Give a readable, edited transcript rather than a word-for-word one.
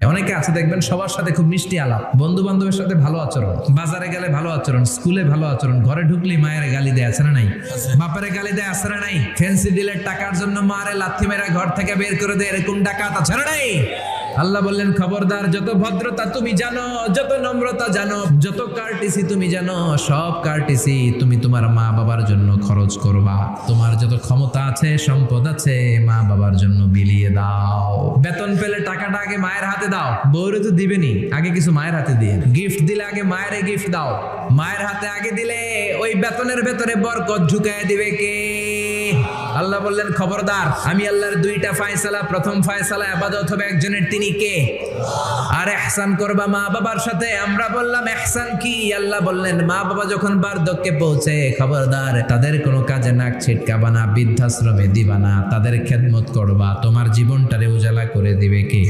অনেকে আছে দেখবেন সবার সাথে খুব মিষ্টি আলাপ, বন্ধু বান্ধবের সাথে ভালো আচরণ, বাজারে গেলে ভালো আচরণ, স্কুলে ভালো আচরণ, ঘরে ঢুকলেই মায়ের গালি দেয়, আছে না নাই? বাপের গালি দেয়, আছে না নাই? ফ্যান্সি ডিলের টাকার জন্য মারে লাথি মেরা ঘর থেকে বের করে দেয়, এরকম ডাকাত আছে না নাই? আল্লাহ বললেন খবরদার, যত ভদ্রতা তুমি জানো, যত নম্রতা জানো, যত কার্টিসি তুমি জানো, সব কার্টিসি তুমি তোমার মা বাবার জন্য খরচ করবা। তোমার যত ক্ষমতা আছে, সম্পদ আছে, মা বাবার জন্য বিলিয়ে দাও। বেতন পেলে টাকাটা আগে মায়ের হাতে দাও, বউরে তো দিবেনি, আগে কিছু মায়ের হাতে দিয়ে। গিফট দিলে আগে মায়ের গিফট দাও, মায়ের হাতে আগে দিলে ওই বেতনের ভেতরে বরকত ঢুকায় দিবে কে? আল্লাহ বললেন খবরদার, আমি আল্লাহর দুইটা ফয়সালা, প্রথম ফয়সালা ইবাদত হবে একজনের, তিনি কে? আর ইহসান করবা মা বাবার সাথে। আমরা বললাম ইহসান কি? আল্লাহ বললেন মা বাবা যখন বার্ধক্যে পৌঁছে, খবরদার তাদের কোনো কাজে নাক ছিটকাবা না, বৃদ্ধাশ্রমে দিবা না, তাদের খেদমত করবা, তোমার জীবনটারে উজালা করে দিবে কে?